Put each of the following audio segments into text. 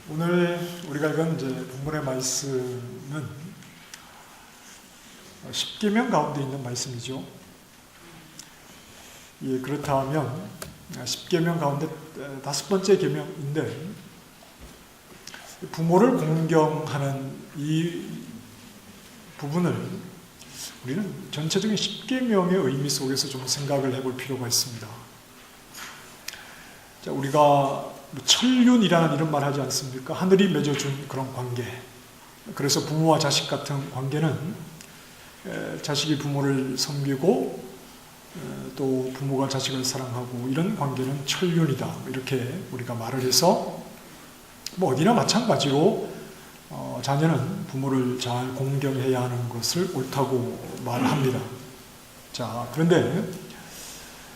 오늘 우리가 읽은 본문의 말씀은 십계명 가운데 있는 말씀이죠. 예, 그렇다면 십계명 가운데 5번째 계명인데 부모를 공경하는 이 부분을 우리는 전체적인 십계명의 의미 속에서 좀 생각을 해볼 필요가 있습니다. 자, 우리가 천륜이라는 이런 말 하지 않습니까? 하늘이 맺어준 그런 관계. 그래서 부모와 자식 같은 관계는 자식이 부모를 섬기고 또 부모가 자식을 사랑하고 이런 관계는 천륜이다. 이렇게 우리가 말을 해서 어디나 마찬가지로 자녀는 부모를 잘 공경해야 하는 것을 옳다고 말합니다. 자, 그런데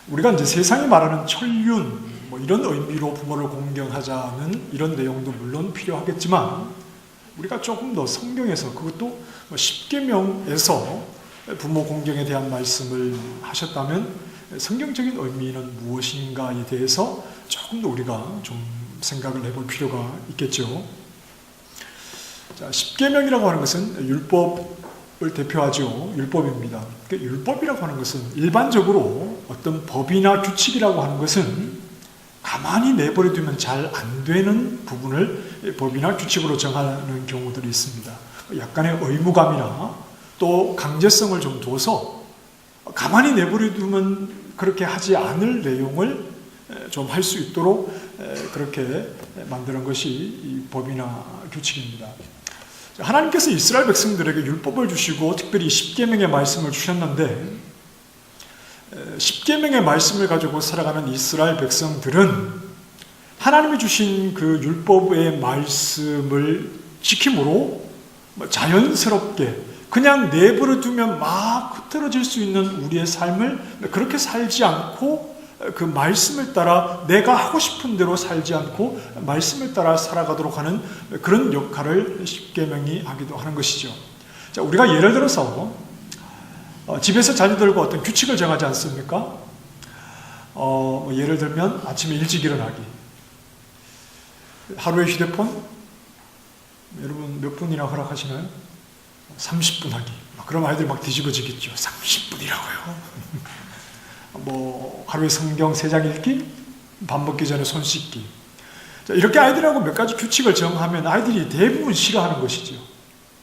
우리가 이제 세상이 말하는 천륜 이런 의미로 부모를 공경하자는 이런 내용도 물론 필요하겠지만 우리가 조금 더 성경에서 그것도 십계명에서 부모 공경에 대한 말씀을 하셨다면 성경적인 의미는 무엇인가에 대해서 조금 더 우리가 좀 생각을 해볼 필요가 있겠죠. 자, 십계명이라고 하는 것은 율법을 대표하죠. 율법입니다. 율법이라고 하는 것은 일반적으로 어떤 법이나 규칙이라고 하는 것은 가만히 내버려 두면 잘 안 되는 부분을 법이나 규칙으로 정하는 경우들이 있습니다. 약간의 의무감이나 또 강제성을 좀 둬서 가만히 내버려 두면 그렇게 하지 않을 내용을 좀 할 수 있도록 그렇게 만드는 것이 이 법이나 규칙입니다. 하나님께서 이스라엘 백성들에게 율법을 주시고 특별히 십계명의 말씀을 주셨는데 십계명의 말씀을 가지고 살아가는 이스라엘 백성들은 하나님이 주신 그 율법의 말씀을 지킴으로 자연스럽게 그냥 내버려 두면 막 흐트러질 수 있는 우리의 삶을 그렇게 살지 않고 그 말씀을 따라 내가 하고 싶은 대로 살지 않고 말씀을 따라 살아가도록 하는 그런 역할을 십계명이 하기도 하는 것이죠. 자, 우리가 예를 들어서 집에서 자녀들과 어떤 규칙을 정하지 않습니까? 예를 들면 아침에 일찍 일어나기. 하루에 휴대폰 여러분 몇 분이나 허락하시나요? 30분 하기. 그럼 아이들 막 뒤집어지겠죠. 30분이라고요. 하루에 성경 3장 읽기, 밥 먹기 전에 손 씻기. 자, 이렇게 아이들하고 몇 가지 규칙을 정하면 아이들이 대부분 싫어하는 것이죠.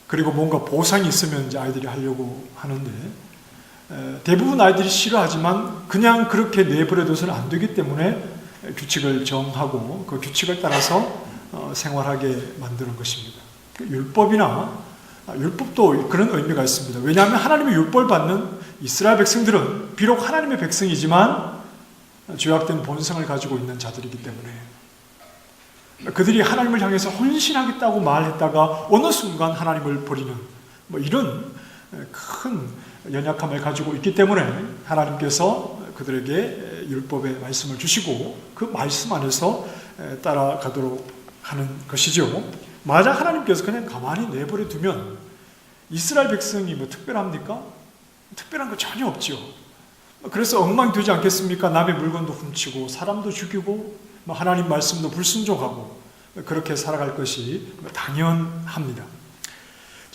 그리고 뭔가 보상이 있으면 이제 아이들이 하려고 하는데 대부분 아이들이 싫어하지만 그냥 그렇게 내버려둬서는 안 되기 때문에 규칙을 정하고 그 규칙을 따라서 생활하게 만드는 것입니다. 율법도 그런 의미가 있습니다. 왜냐하면 하나님의 율법을 받는 이스라엘 백성들은 비록 하나님의 백성이지만 죄악된 본성을 가지고 있는 자들이기 때문에 그들이 하나님을 향해서 헌신하겠다고 말했다가 어느 순간 하나님을 버리는 이런 큰 연약함을 가지고 있기 때문에 하나님께서 그들에게 율법의 말씀을 주시고 그 말씀 안에서 따라가도록 하는 것이죠. 만약 하나님께서 그냥 가만히 내버려 두면 이스라엘 백성이 특별합니까? 특별한 거 전혀 없죠. 그래서 엉망되지 않겠습니까? 남의 물건도 훔치고 사람도 죽이고 하나님 말씀도 불순종하고 그렇게 살아갈 것이 당연합니다.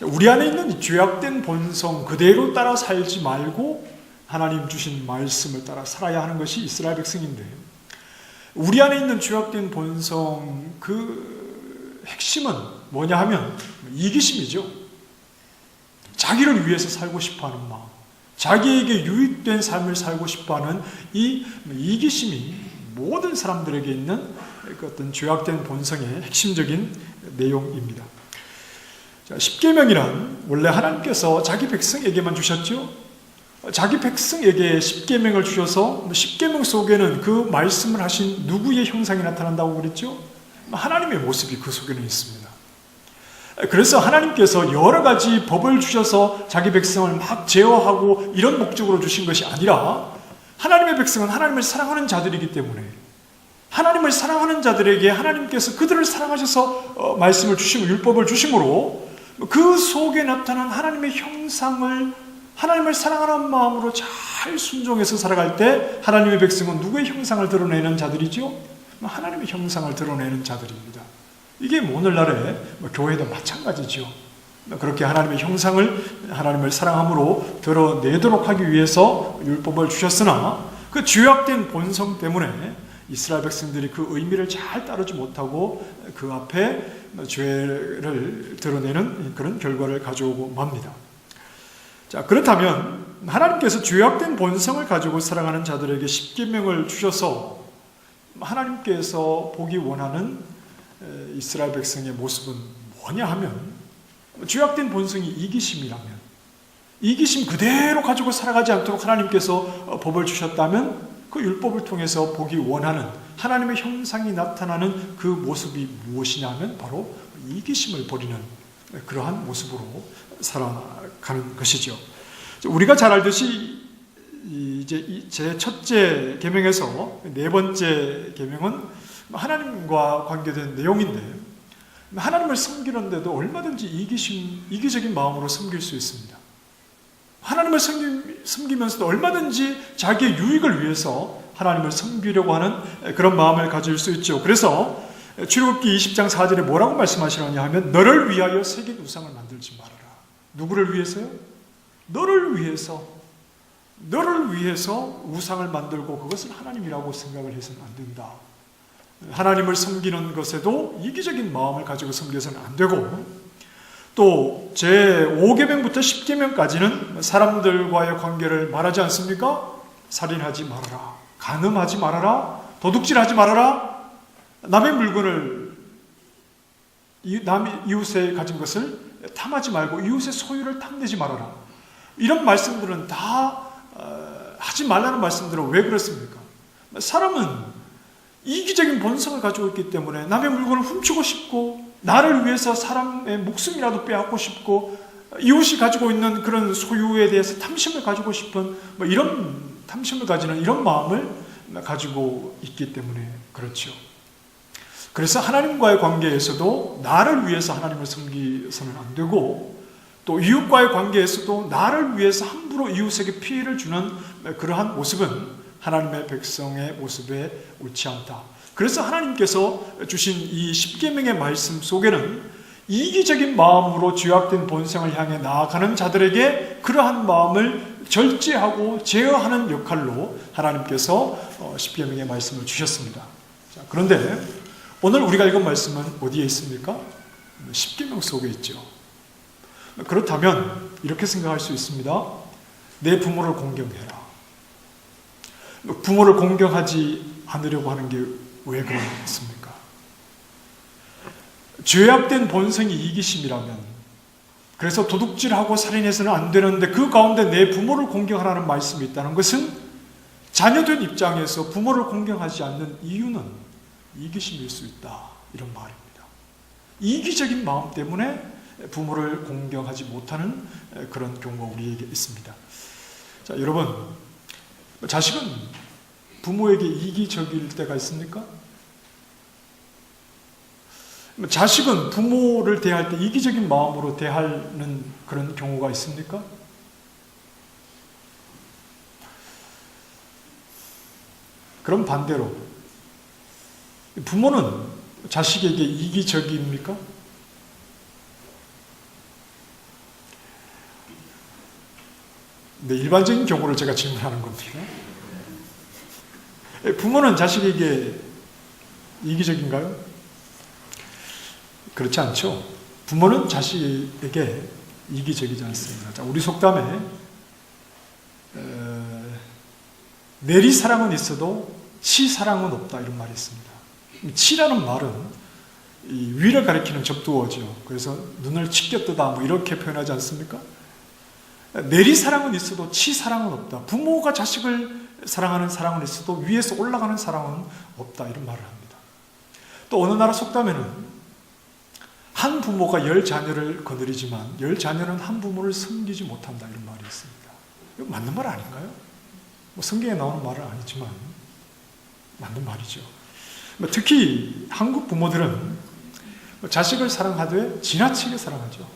우리 안에 있는 죄악된 본성 그대로 따라 살지 말고 하나님 주신 말씀을 따라 살아야 하는 것이 이스라엘 백성인데 우리 안에 있는 죄악된 본성 그 핵심은 뭐냐 하면 이기심이죠. 자기를 위해서 살고 싶어하는 마음, 자기에게 유익된 삶을 살고 싶어하는 이 이기심이 모든 사람들에게 있는 그 어떤 죄악된 본성의 핵심적인 내용입니다. 십계명이란 원래 하나님께서 자기 백성에게만 주셨죠. 자기 백성에게 십계명을 주셔서 십계명 속에는 그 말씀을 하신 누구의 형상이 나타난다고 그랬죠? 하나님의 모습이 그 속에는 있습니다. 그래서 하나님께서 여러 가지 법을 주셔서 자기 백성을 막 제어하고 이런 목적으로 주신 것이 아니라 하나님의 백성은 하나님을 사랑하는 자들이기 때문에 하나님을 사랑하는 자들에게 하나님께서 그들을 사랑하셔서 말씀을 주시고 율법을 주심으로 그 속에 나타난 하나님의 형상을 하나님을 사랑하는 마음으로 잘 순종해서 살아갈 때 하나님의 백성은 누구의 형상을 드러내는 자들이죠? 하나님의 형상을 드러내는 자들입니다. 이게 오늘날의 교회도 마찬가지죠. 그렇게 하나님의 형상을 하나님을 사랑함으로 드러내도록 하기 위해서 율법을 주셨으나 그 죄악된 본성 때문에 이스라엘 백성들이 그 의미를 잘 따르지 못하고 그 앞에 죄를 드러내는 그런 결과를 가져오고 맙니다. 자, 그렇다면 하나님께서 죄악된 본성을 가지고 살아가는 자들에게 십계명을 주셔서 하나님께서 보기 원하는 이스라엘 백성의 모습은 뭐냐 하면 죄악된 본성이 이기심이라면 이기심 그대로 가지고 살아가지 않도록 하나님께서 법을 주셨다면 그 율법을 통해서 보기 원하는 하나님의 형상이 나타나는 그 모습이 무엇이냐면 바로 이기심을 버리는 그러한 모습으로 살아가는 것이죠. 우리가 잘 알듯이 이제 제 첫째 계명에서 네 번째 계명은 하나님과 관계된 내용인데 하나님을 섬기는데도 얼마든지 이기적인 마음으로 섬길 수 있습니다. 하나님을 섬기면서도 얼마든지 자기의 유익을 위해서 하나님을 섬기려고 하는 그런 마음을 가질 수 있죠. 그래서 출애굽기 20장 4절에 뭐라고 말씀하시느냐 하면 너를 위하여 새긴 우상을 만들지 말아라. 누구를 위해서요? 너를 위해서 우상을 만들고 그것을 하나님이라고 생각을 해서는 안 된다. 하나님을 섬기는 것에도 이기적인 마음을 가지고 섬겨서는 안 되고 또 제5계명부터 10계명까지는 사람들과의 관계를 말하지 않습니까? 살인하지 말아라, 간음하지 말아라, 도둑질하지 말아라, 남의 물건을 이웃에 가진 것을 탐하지 말고 이웃의 소유를 탐내지 말아라. 이런 말씀들은 다 하지 말라는 말씀들은 왜 그렇습니까? 사람은 이기적인 본성을 가지고 있기 때문에 남의 물건을 훔치고 싶고 나를 위해서 사람의 목숨이라도 빼앗고 싶고 이웃이 가지고 있는 그런 소유에 대해서 탐심을 가지고 싶은 이런 탐심을 가지는 이런 마음을 가지고 있기 때문에 그렇죠. 그래서 하나님과의 관계에서도 나를 위해서 하나님을 섬기서는 안 되고 또 이웃과의 관계에서도 나를 위해서 함부로 이웃에게 피해를 주는 그러한 모습은 하나님의 백성의 모습에 옳지 않다. 그래서 하나님께서 주신 이 십계명의 말씀 속에는 이기적인 마음으로 죄악된 본성을 향해 나아가는 자들에게 그러한 마음을 절제하고 제어하는 역할로 하나님께서 십계명의 말씀을 주셨습니다. 자, 그런데 오늘 우리가 읽은 말씀은 어디에 있습니까? 십계명 속에 있죠. 그렇다면 이렇게 생각할 수 있습니다. 내 부모를 공경해라. 부모를 공경하지 않으려고 하는 게 왜 그렇습니까? 죄악된 본성이 이기심이라면 그래서 도둑질하고 살인해서는 안 되는데 그 가운데 내 부모를 공경하라는 말씀이 있다는 것은 자녀된 입장에서 부모를 공경하지 않는 이유는 이기심일 수 있다. 이런 말입니다. 이기적인 마음 때문에 부모를 공경하지 못하는 그런 경우가 우리에게 있습니다. 자, 여러분, 자식은 부모에게 이기적일 때가 있습니까? 자식은 부모를 대할 때 이기적인 마음으로 대하는 그런 경우가 있습니까? 그럼 반대로 부모는 자식에게 이기적입니까? 네, 일반적인 경우를 제가 질문하는 겁니다. 부모는 자식에게 이기적인가요? 그렇지 않죠. 부모는 자식에게 이기적이지 않습니다. 자, 우리 속담에 내리사랑은 있어도 치사랑은 없다 이런 말이 있습니다. 치라는 말은 이 위를 가리키는 접두어죠. 그래서 눈을 치켜뜨다 이렇게 표현하지 않습니까? 내리사랑은 있어도 치사랑은 없다. 부모가 자식을 사랑하는 사랑은 있어도 위에서 올라가는 사랑은 없다 이런 말을 합니다. 또 어느 나라 속담에는 한 부모가 10자녀를 거느리지만 10자녀는 한 부모를 섬기지 못한다 이런 말이 있습니다. 이거 맞는 말 아닌가요? 성경에 나오는 말은 아니지만 맞는 말이죠. 특히 한국 부모들은 자식을 사랑하되 지나치게 사랑하죠.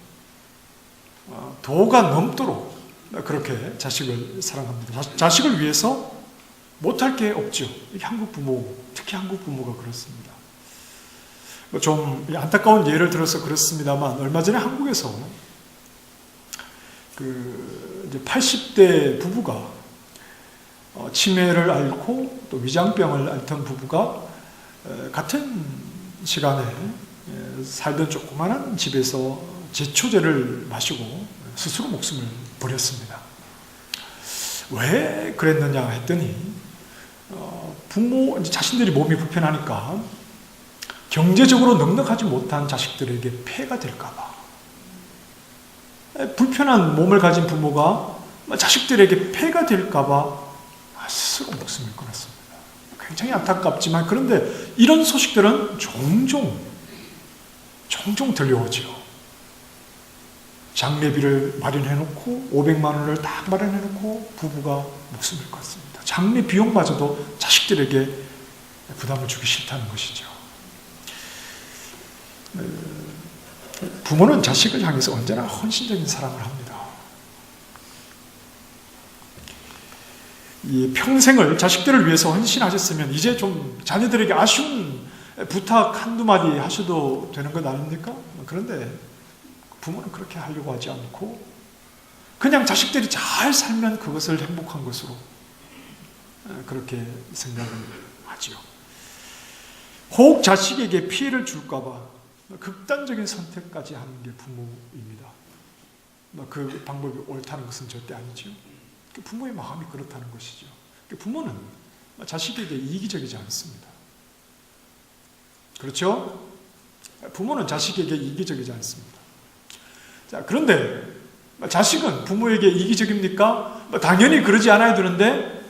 도가 넘도록 그렇게 자식을 사랑합니다. 자식을 위해서 못할 게 없죠. 이게 한국 부모, 특히 한국 부모가 그렇습니다. 좀 안타까운 예를 들어서 그렇습니다만, 얼마 전에 한국에서 이제 80대 부부가 치매를 앓고 또 위장병을 앓던 부부가 같은 시간에 살던 조그마한 집에서 제초제를 마시고 스스로 목숨을 버렸습니다. 왜 그랬느냐 했더니 자신들이 몸이 불편하니까 경제적으로 넉넉하지 못한 자식들에게 폐가 될까봐, 불편한 몸을 가진 부모가 자식들에게 폐가 될까봐 스스로 목숨을 끊었습니다. 굉장히 안타깝지만, 그런데 이런 소식들은 종종 들려오죠. 장례비를 마련해놓고 500만 원을 딱 마련해놓고 부부가 목숨을 끊습니다. 장례 비용마저도 자식들에게 부담을 주기 싫다는 것이죠. 부모는 자식을 향해서 언제나 헌신적인 사랑을 합니다. 이 평생을 자식들을 위해서 헌신하셨으면 이제 좀 자녀들에게 아쉬운 부탁 한두 마디 하셔도 되는 것 아닙니까? 그런데 부모는 그렇게 하려고 하지 않고 그냥 자식들이 잘 살면 그것을 행복한 것으로 그렇게 생각을 하지요. 혹 자식에게 피해를 줄까봐 극단적인 선택까지 하는 게 부모입니다. 그 방법이 옳다는 것은 절대 아니죠. 부모의 마음이 그렇다는 것이죠. 부모는 자식에게 이기적이지 않습니다. 그렇죠? 부모는 자식에게 이기적이지 않습니다. 자, 그런데 자식은 부모에게 이기적입니까? 당연히 그러지 않아야 되는데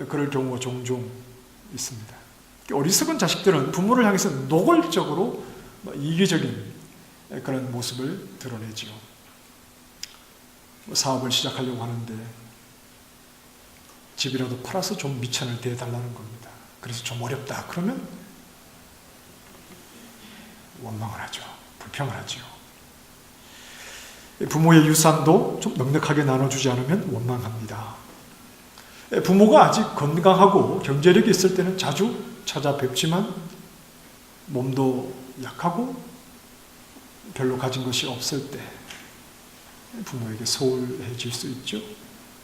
그럴 경우가 종종 있습니다. 어리석은 자식들은 부모를 향해서 노골적으로 이기적인 그런 모습을 드러내지요. 사업을 시작하려고 하는데 집이라도 팔아서 좀 미천을 대달라는 겁니다. 그래서 좀 어렵다 그러면 원망을 하죠. 불평을 하죠. 부모의 유산도 좀 넉넉하게 나눠주지 않으면 원망합니다. 부모가 아직 건강하고 경제력이 있을 때는 자주 찾아뵙지만 몸도 약하고 별로 가진 것이 없을 때 부모에게 소홀해질 수 있죠.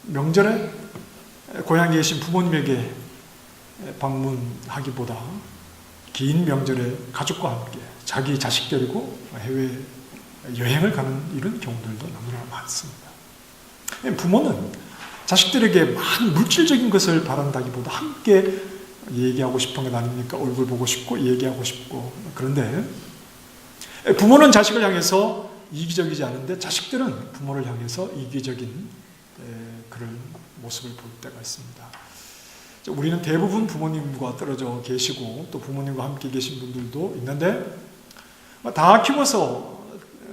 명절에 고향에 계신 부모님에게 방문하기보다 긴 명절에 가족과 함께 자기 자식 데리고 해외 여행을 가는 이런 경우들도 너무나 많습니다. 부모는 자식들에게 많은 물질적인 것을 바란다기보다 함께 얘기하고 싶은 건 아닙니까? 얼굴 보고 싶고 얘기하고 싶고. 그런데 부모는 자식을 향해서 이기적이지 않은데 자식들은 부모를 향해서 이기적인 그런 모습을 볼 때가 있습니다. 우리는 대부분 부모님과 떨어져 계시고 또 부모님과 함께 계신 분들도 있는데 다 키워서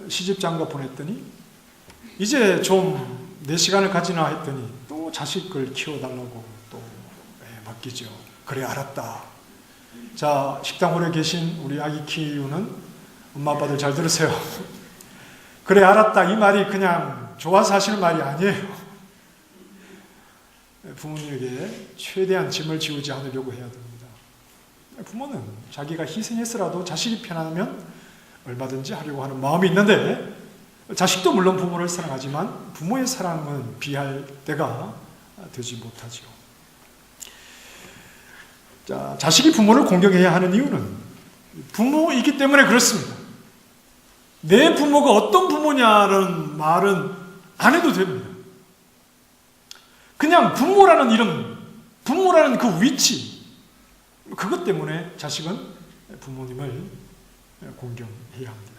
시집장가 보냈더니 이제 좀 내 시간을 가지나 했더니 또 자식을 키워달라고 또 맡기죠. 그래 알았다. 자, 식당홀에 계신 우리 아기 키우는 엄마 아빠들 잘 들으세요. 그래 알았다 이 말이 그냥 좋아서 하시는 말이 아니에요. 부모님에게 최대한 짐을 지우지 않으려고 해야 됩니다. 부모는 자기가 희생해서라도 자식이 편하면 얼마든지 하려고 하는 마음이 있는데 자식도 물론 부모를 사랑하지만 부모의 사랑은 비할 때가 되지 못하죠. 자, 자식이 부모를 공경해야 하는 이유는 부모이기 때문에 그렇습니다. 내 부모가 어떤 부모냐는 말은 안 해도 됩니다. 그냥 부모라는 이름, 부모라는 그 위치, 그것 때문에 자식은 부모님을 공경해야 합니다.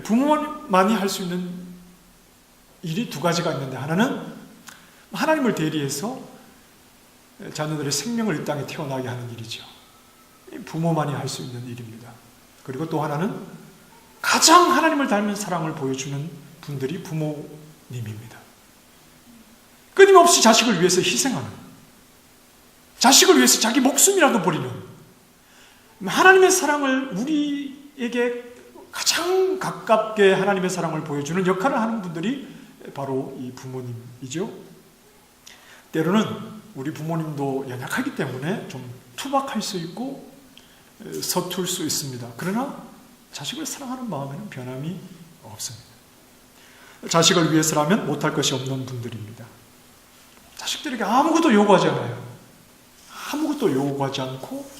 부모만이 할 수 있는 일이 두 가지가 있는데 하나는 하나님을 대리해서 자녀들의 생명을 이 땅에 태어나게 하는 일이죠. 부모만이 할 수 있는 일입니다. 그리고 또 하나는 가장 하나님을 닮은 사랑을 보여주는 분들이 부모님입니다. 끊임없이 자식을 위해서 희생하는, 자식을 위해서 자기 목숨이라도 버리는, 하나님의 사랑을 우리에게 가장 가깝게 하나님의 사랑을 보여주는 역할을 하는 분들이 바로 이 부모님이죠. 때로는 우리 부모님도 연약하기 때문에 좀 투박할 수 있고 서툴 수 있습니다. 그러나 자식을 사랑하는 마음에는 변함이 없습니다. 자식을 위해서라면 못할 것이 없는 분들입니다. 자식들에게 아무것도 요구하지 않아요. 아무것도 요구하지 않고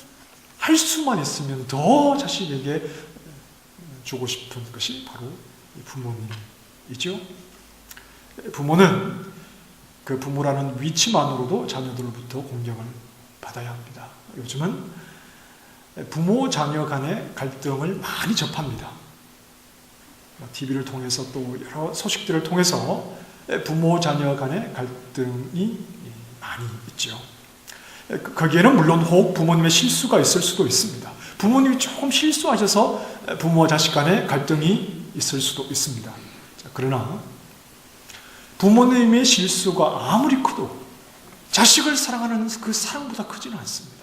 할 수만 있으면 더 자식에게 주고 싶은 것이 바로 부모님이죠. 부모는 그 부모라는 위치만으로도 자녀들로부터 공경을 받아야 합니다. 요즘은 부모 자녀 간의 갈등을 많이 접합니다. TV를 통해서 또 여러 소식들을 통해서 부모 자녀 간의 갈등이 많이 있죠. 거기에는 물론 혹 부모님의 실수가 있을 수도 있습니다. 부모님이 조금 실수하셔서 부모와 자식 간의 갈등이 있을 수도 있습니다. 그러나 부모님의 실수가 아무리 커도 자식을 사랑하는 그 사랑보다 크지는 않습니다.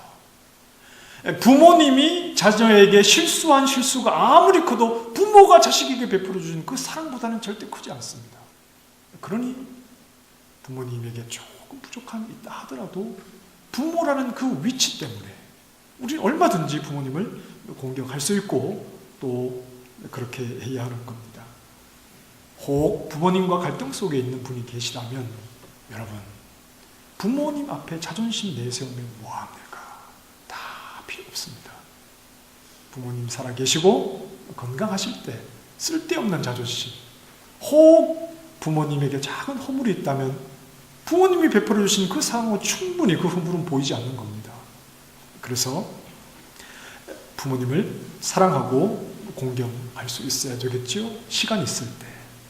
부모님이 자녀에게 실수한 실수가 아무리 커도 부모가 자식에게 베풀어 주신 그 사랑보다는 절대 크지 않습니다. 그러니 부모님에게 조금 부족함이 있다 하더라도 부모라는 그 위치 때문에 우리는 얼마든지 부모님을 공경할 수 있고 또 그렇게 해야 하는 겁니다. 혹 부모님과 갈등 속에 있는 분이 계시다면 여러분, 부모님 앞에 자존심 내세우면 뭐합니까? 다 필요 없습니다. 부모님 살아계시고 건강하실 때 쓸데없는 자존심, 혹 부모님에게 작은 허물이 있다면 부모님이 베풀어 주신 그 사랑으로 충분히 그 허물은 보이지 않는 겁니다. 그래서 부모님을 사랑하고 공경할 수 있어야 되겠죠. 시간 있을 때,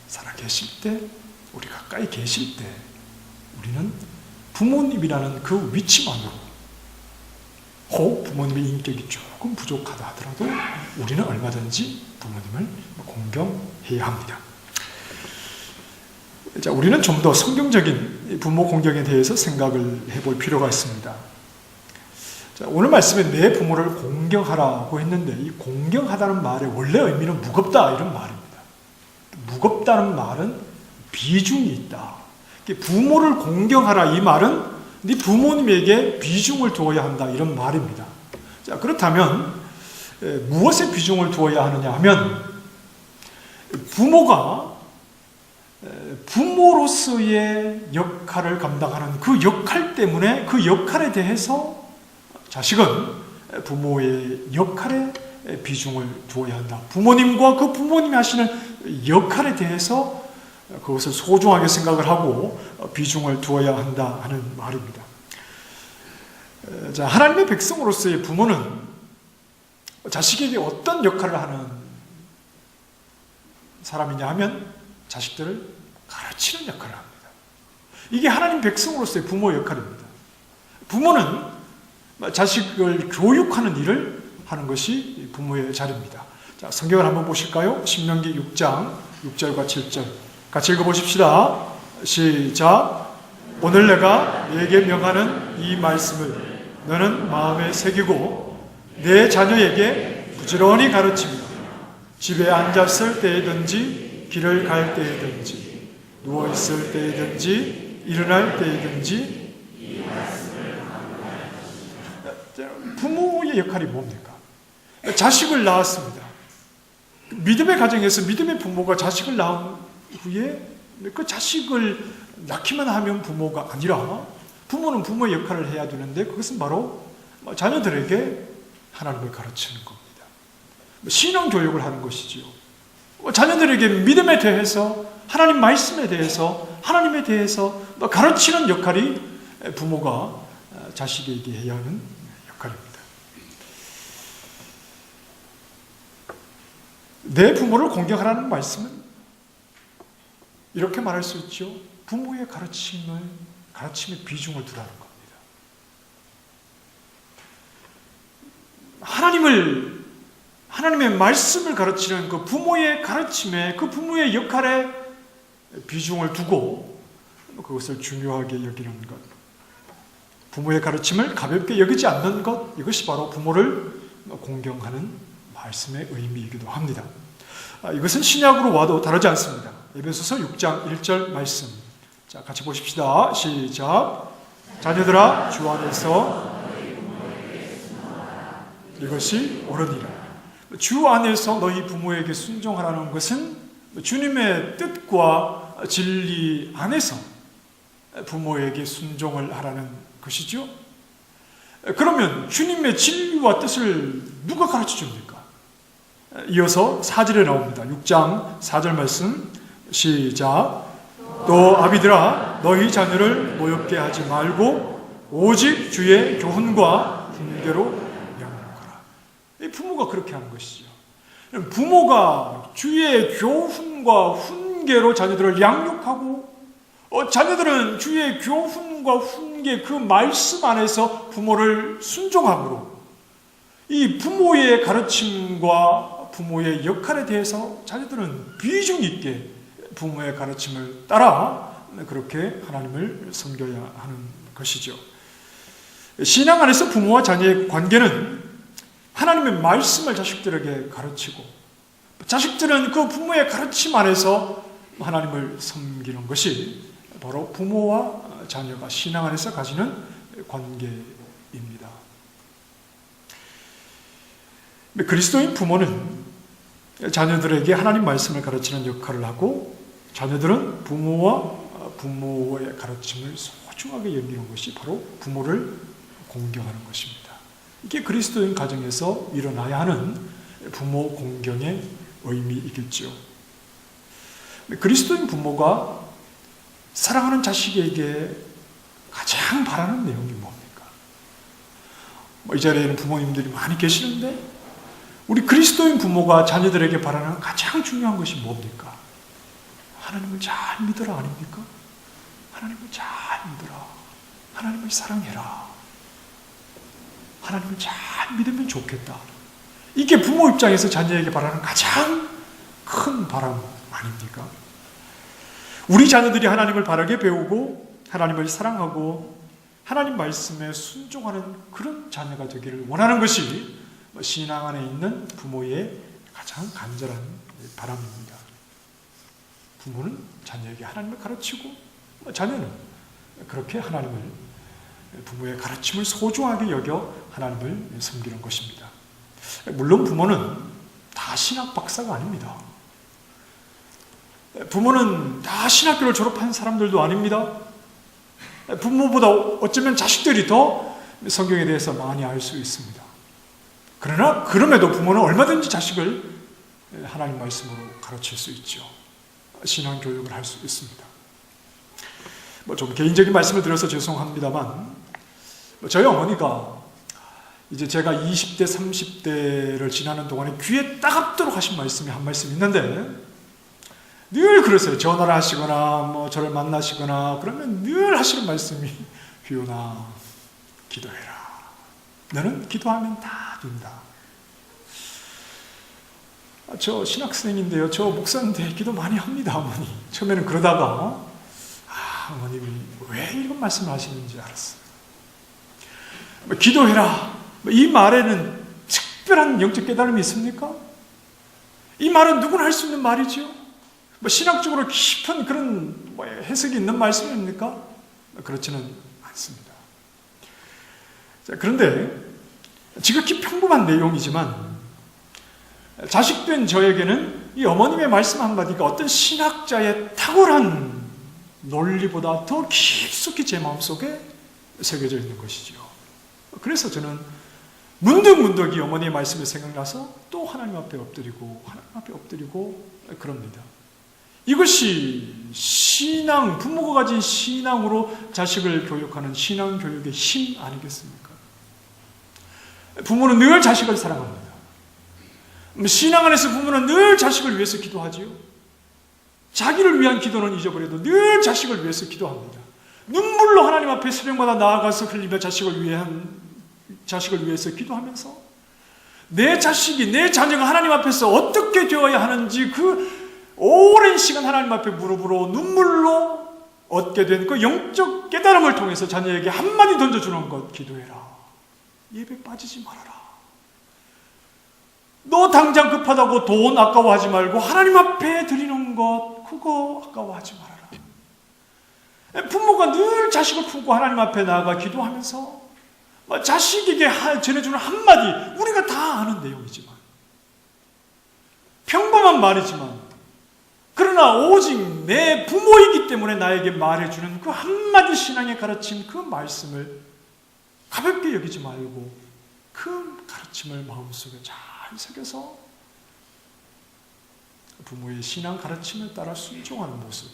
살아계실 때, 우리 가까이 계실 때 우리는 부모님이라는 그 위치만으로 혹 부모님의 인격이 조금 부족하다 하더라도 우리는 얼마든지 부모님을 공경해야 합니다. 자, 우리는 좀 더 성경적인 부모 공경에 대해서 생각을 해볼 필요가 있습니다. 자, 오늘 말씀에 내 부모를 공경하라고 했는데 이 공경하다는 말의 원래 의미는 무겁다 이런 말입니다. 무겁다는 말은 비중이 있다. 부모를 공경하라 이 말은 네 부모님에게 비중을 두어야 한다 이런 말입니다. 자, 그렇다면 무엇에 비중을 두어야 하느냐 하면 부모가 부모로서의 역할을 감당하는 그 역할 때문에 그 역할에 대해서 자식은 부모의 역할에 비중을 두어야 한다. 부모님과 그 부모님이 하시는 역할에 대해서 그것을 소중하게 생각을 하고 비중을 두어야 한다 하는 말입니다. 자, 하나님의 백성으로서의 부모는 자식에게 어떤 역할을 하는 사람이냐 하면 자식들을 가르치는 역할을 합니다. 이게 하나님 백성으로서의 부모 역할입니다. 부모는 자식을 교육하는 일을 하는 것이 부모의 자리입니다. 자, 성경을 한번 보실까요? 신명기 6장 6절과 7절 같이 읽어보십시다. 시작. 오늘 내가 네게 명하는 이 말씀을 너는 마음에 새기고 내 자녀에게 부지런히 가르치며 집에 앉았을 때든지 길을 갈 때든지 누워있을 때든지 일어날 때든지 부모의 역할이 뭡니까? 자식을 낳았습니다. 믿음의 가정에서 믿음의 부모가 자식을 낳은 후에 그 자식을 낳기만 하면 부모가 아니라 부모는 부모의 역할을 해야 되는데 그것은 바로 자녀들에게 하나님을 가르치는 겁니다. 신앙 교육을 하는 것이지요. 자녀들에게 믿음에 대해서 하나님 말씀에 대해서 하나님에 대해서 가르치는 역할이 부모가 자식에게 해야 하는 역할입니다. 내 부모를 공경하라는 말씀은 이렇게 말할 수 있죠. 부모의 가르침에 비중을 두라는 겁니다. 하나님의 말씀을 가르치는 그 부모의 가르침에 그 부모의 역할에 비중을 두고 그것을 중요하게 여기는 것, 부모의 가르침을 가볍게 여기지 않는 것, 이것이 바로 부모를 공경하는 말씀의 의미이기도 합니다. 이것은 신약으로 와도 다르지 않습니다. 에베소서 6장 1절 말씀. 자, 같이 보십시다. 시작. 자녀들아, 주 안에서 이것이 옳으니라. 주 안에서 너희 부모에게 순종하라는 것은 주님의 뜻과 진리 안에서 부모에게 순종을 하라는 것이죠. 그러면 주님의 진리와 뜻을 누가 가르쳐 줍니까? 이어서 4절에 나옵니다. 6장 4절 말씀 시작. 또 아비들아, 너희 자녀를 노엽게 하지 말고 오직 주의 교훈과 훈계로 양육하라. 부모가 그렇게 하는 것이죠. 부모가 주의 교훈과 훈계로 자녀들을 양육하고 자녀들은 주의 교훈과 훈계 그 말씀 안에서 부모를 순종함으로 이 부모의 가르침과 부모의 역할에 대해서 자녀들은 비중 있게 부모의 가르침을 따라 그렇게 하나님을 섬겨야 하는 것이죠. 신앙 안에서 부모와 자녀의 관계는 하나님의 말씀을 자식들에게 가르치고 자식들은 그 부모의 가르침 안에서 하나님을 섬기는 것이 바로 부모와 자녀가 신앙 안에서 가지는 관계입니다. 그리스도인 부모는 자녀들에게 하나님 말씀을 가르치는 역할을 하고 자녀들은 부모와 부모의 가르침을 소중하게 여기는 것이 바로 부모를 공경하는 것입니다. 이게 그리스도인 가정에서 일어나야 하는 부모 공경의 의미이겠죠. 그리스도인 부모가 사랑하는 자식에게 가장 바라는 내용이 뭡니까? 이 자리에는 부모님들이 많이 계시는데 우리 그리스도인 부모가 자녀들에게 바라는 가장 중요한 것이 뭡니까? 하나님을 잘 믿어라 아닙니까? 하나님을 잘 믿어라. 하나님을 사랑해라. 하나님을 잘 믿으면 좋겠다. 이게 부모 입장에서 자녀에게 바라는 가장 큰 바람 아닙니까? 우리 자녀들이 하나님을 바르게 배우고 하나님을 사랑하고 하나님 말씀에 순종하는 그런 자녀가 되기를 원하는 것이 신앙 안에 있는 부모의 가장 간절한 바람입니다. 부모는 자녀에게 하나님을 가르치고 자녀는 그렇게 하나님을 부모의 가르침을 소중하게 여겨 하나님을 섬기는 것입니다. 물론 부모는 다 신학 박사가 아닙니다. 부모는 다 신학교를 졸업한 사람들도 아닙니다. 부모보다 어쩌면 자식들이 더 성경에 대해서 많이 알 수 있습니다. 그러나 그럼에도 부모는 얼마든지 자식을 하나님 말씀으로 가르칠 수 있죠. 신앙 교육을 할 수 있습니다. 좀 개인적인 말씀을 드려서 죄송합니다만 저희 어머니가 이제 제가 20대, 30대를 지나는 동안에 귀에 따갑도록 하신 말씀이 한 말씀 있는데 늘 그러세요. 전화를 하시거나 저를 만나시거나 그러면 늘 하시는 말씀이 규현아 기도해라. 너는 기도하면 다 된다. 저 신학생인데요. 저 목사인데 기도 많이 합니다. 어머니. 처음에는 그러다가 어머님이 왜 이런 말씀을 하시는지 알았어요. 기도해라. 이 말에는 특별한 영적 깨달음이 있습니까? 이 말은 누구나 할 수 있는 말이죠. 신학적으로 깊은 그런 해석이 있는 말씀입니까? 그렇지는 않습니다. 자, 그런데 지극히 평범한 내용이지만 자식된 저에게는 이 어머님의 말씀 한마디가 어떤 신학자의 탁월한 논리보다 더 깊숙이 제 마음속에 새겨져 있는 것이죠. 그래서 저는 문득문득 이 어머니의 말씀이 생각나서 또 하나님 앞에 엎드리고 그럽니다. 이것이 신앙, 부모가 가진 신앙으로 자식을 교육하는 신앙 교육의 힘 아니겠습니까? 부모는 늘 자식을 사랑합니다. 신앙 안에서 부모는 늘 자식을 위해서 기도하지요. 자기를 위한 기도는 잊어버려도 늘 자식을 위해서 기도합니다. 눈물로 하나님 앞에 새벽마다 나아가서 흘리며 자식을 위해서 기도하면서 내 자식이, 내 자녀가 하나님 앞에서 어떻게 되어야 하는지 그 오랜 시간 하나님 앞에 무릎으로 눈물로 얻게 된 그 영적 깨달음을 통해서 자녀에게 한마디 던져주는 것, 기도해라. 예배 빠지지 말아라. 너 당장 급하다고 돈 아까워하지 말고 하나님 앞에 드리는 것, 그거 아까워하지 말아라. 부모가 늘 자식을 품고 하나님 앞에 나아가 기도하면서 자식에게 전해주는 한마디, 우리가 다 아는 내용이지만, 평범한 말이지만, 그러나 오직 내 부모이기 때문에 나에게 말해주는 그 한마디 신앙의 가르침, 그 말씀을 가볍게 여기지 말고 그 가르침을 마음속에 잘 새겨서 부모의 신앙 가르침에 따라 순종하는 모습,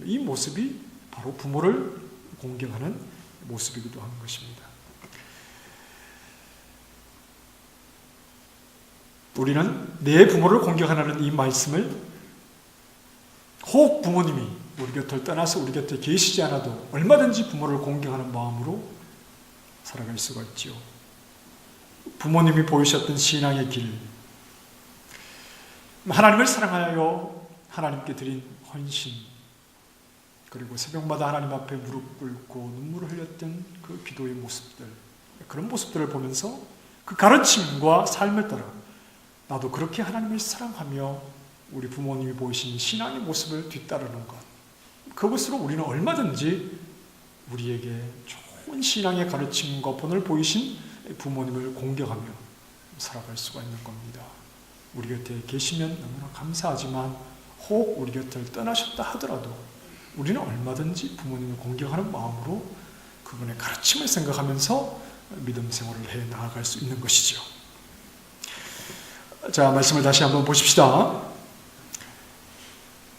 이 모습이 바로 부모를 공경하는 모습이기도 하는 것입니다. 우리는 내 부모를 공경하라는 이 말씀을 혹 부모님이 우리 곁을 떠나서 우리 곁에 계시지 않아도 얼마든지 부모를 공경하는 마음으로 살아갈 수가 있지요. 부모님이 보이셨던 신앙의 길, 하나님을 사랑하여 하나님께 드린 헌신, 그리고 새벽마다 하나님 앞에 무릎 꿇고 눈물을 흘렸던 그 기도의 모습들, 그런 모습들을 보면서 그 가르침과 삶을 따라 나도 그렇게 하나님을 사랑하며 우리 부모님이 보이신 신앙의 모습을 뒤따르는 것, 그것으로 우리는 얼마든지 우리에게 좋은 신앙의 가르침과 본을 보이신 부모님을 공경하며 살아갈 수가 있는 겁니다. 우리 곁에 계시면 너무나 감사하지만 혹 우리 곁을 떠나셨다 하더라도 우리는 얼마든지 부모님을 공경하는 마음으로 그분의 가르침을 생각하면서 믿음 생활을 해 나아갈 수 있는 것이죠. 자, 말씀을 다시 한번 보십시다.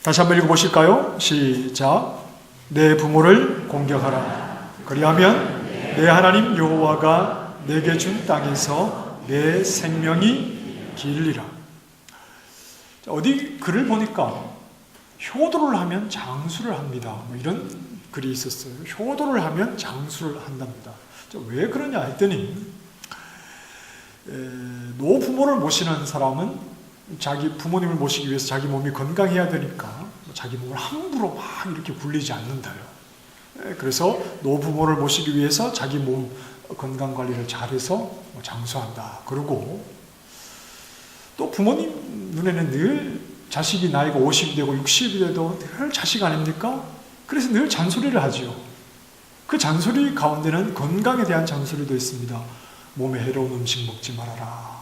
다시 한번 읽어보실까요? 시작. 내 부모를 공경하라. 그리하면 내 하나님 여호와가 내게 준 땅에서 내 생명이 길리라. 어디 글을 보니까 효도를 하면 장수를 합니다. 이런 글이 있었어요. 효도를 하면 장수를 한답니다. 왜 그러냐 했더니 노부모를 모시는 사람은 자기 부모님을 모시기 위해서 자기 몸이 건강해야 되니까 자기 몸을 함부로 막 이렇게 굴리지 않는다요. 그래서 노부모를 모시기 위해서 자기 몸 건강관리를 잘해서 장수한다. 그리고 또 부모님 눈에는 늘 자식이 나이가 50이 되고 60이 돼도 늘 자식 아닙니까? 그래서 늘 잔소리를 하지요. 그 잔소리 가운데는 건강에 대한 잔소리도 있습니다. 몸에 해로운 음식 먹지 말아라.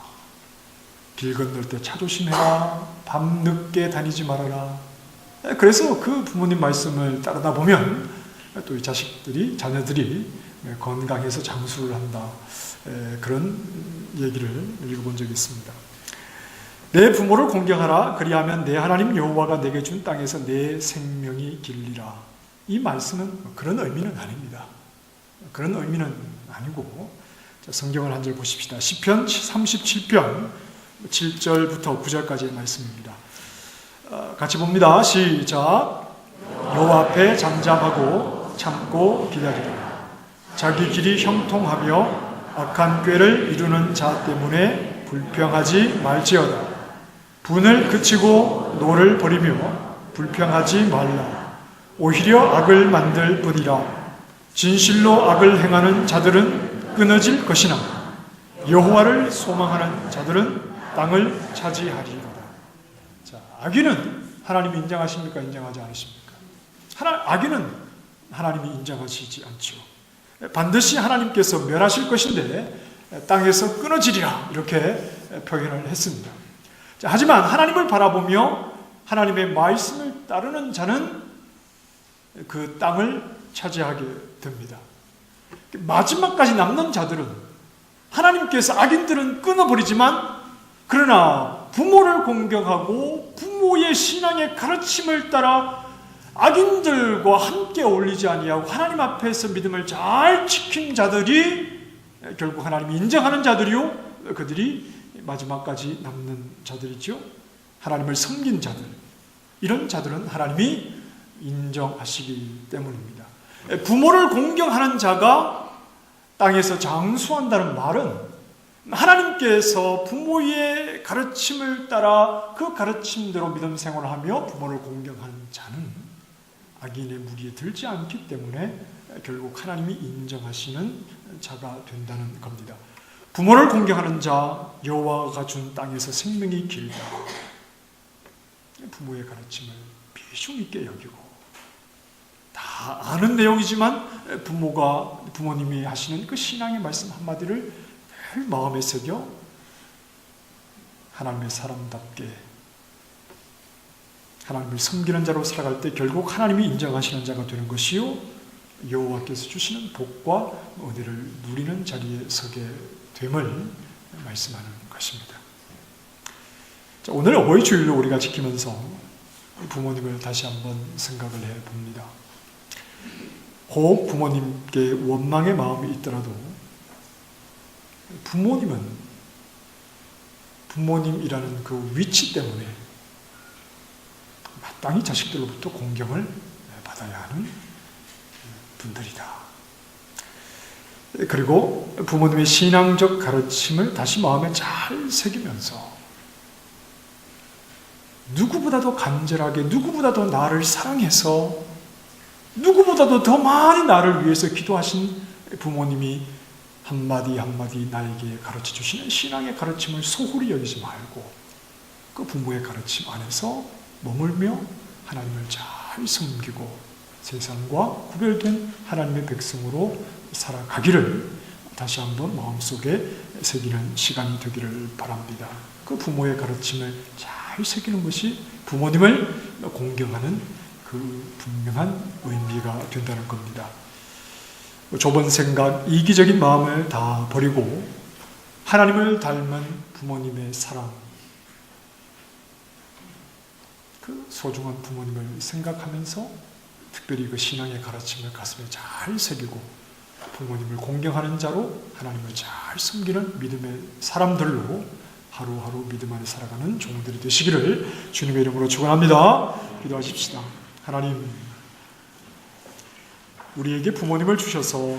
길 건널 때 차 조심해라. 밤 늦게 다니지 말아라. 그래서 그 부모님 말씀을 따르다 보면 또 이 자녀들이 건강해서 장수를 한다. 그런 얘기를 읽어본 적이 있습니다. 내 부모를 공경하라. 그리하면 내 하나님 여호와가 내게 준 땅에서 내 생명이 길리라. 이 말씀은 그런 의미는 아닙니다. 그런 의미는 아니고, 성경을 한 절 보십시다. 시편 37편 7절부터 9절까지의 말씀입니다. 같이 봅니다. 시작. 여호와 앞에 잠잠하고 참고 기다리라. 자기 길이 형통하며 악한 꾀를 이루는 자 때문에 불평하지 말지어다. 분을 그치고 노를 버리며 불평하지 말라. 오히려 악을 만들 뿐이라. 진실로 악을 행하는 자들은 끊어질 것이나 여호와를 소망하는 자들은 땅을 차지하리로다. 자, 악인은 하나님이 인정하십니까? 인정하지 않으십니까? 악인은 하나님이 인정하시지 않죠. 반드시 하나님께서 멸하실 것인데 땅에서 끊어지리라, 이렇게 표현을 했습니다. 자, 하지만 하나님을 바라보며 하나님의 말씀을 따르는 자는 그 땅을 차지하게 됩니다. 마지막까지 남는 자들은, 하나님께서 악인들은 끊어버리지만 그러나 부모를 공경하고 부모의 신앙의 가르침을 따라 악인들과 함께 어울리지 아니하고 하나님 앞에서 믿음을 잘 지킨 자들이 결국 하나님이 인정하는 자들이요, 그들이 마지막까지 남는 자들이죠. 하나님을 섬긴 자들, 이런 자들은 하나님이 인정하시기 때문입니다. 부모를 공경하는 자가 땅에서 장수한다는 말은 하나님께서 부모의 가르침을 따라 그 가르침대로 믿음 생활을 하며 부모를 공경하는 자는 악인의 무리에 들지 않기 때문에 결국 하나님이 인정하시는 자가 된다는 겁니다. 부모를 공경하는 자 여호와가 준 땅에서 생명이 길다. 부모의 가르침을 비중 있게 여기고, 다 아는 내용이지만 부모님이 하시는 그 신앙의 말씀 한마디를 늘 마음에 새겨 하나님의 사람답게 하나님을 섬기는 자로 살아갈 때 결국 하나님이 인정하시는 자가 되는 것이요, 여호와께서 주시는 복과 은혜를 누리는 자리에 서게 됨을 말씀하는 것입니다. 자, 오늘 어버이 주일로 우리가 지키면서 부모님을 다시 한번 생각을 해봅니다. 혹 부모님께 원망의 마음이 있더라도 부모님이라는 그 위치 때문에 마땅히 자식들로부터 공경을 받아야 하는 분들이다. 그리고 부모님의 신앙적 가르침을 다시 마음에 잘 새기면서 누구보다도 간절하게, 누구보다도 나를 사랑해서, 누구보다도 더 많이 나를 위해서 기도하신 부모님이 한마디 한마디 나에게 가르쳐 주시는 신앙의 가르침을 소홀히 여기지 말고 그 부모의 가르침 안에서 머물며 하나님을 잘 섬기고 세상과 구별된 하나님의 백성으로 살아가기를 다시 한번 마음속에 새기는 시간이 되기를 바랍니다. 그 부모의 가르침을 잘 새기는 것이 부모님을 공경하는 그 분명한 의미가 된다는 겁니다. 좁은 생각, 이기적인 마음을 다 버리고 하나님을 닮은 부모님의 사랑, 그 소중한 부모님을 생각하면서 특별히 그 신앙의 가르침을 가슴에 잘 새기고 부모님을 공경하는 자로 하나님을 잘 섬기는 믿음의 사람들로 하루하루 믿음 안에 살아가는 종들이 되시기를 주님의 이름으로 축원합니다. 기도하십시다. 하나님, 우리에게 부모님을 주셔서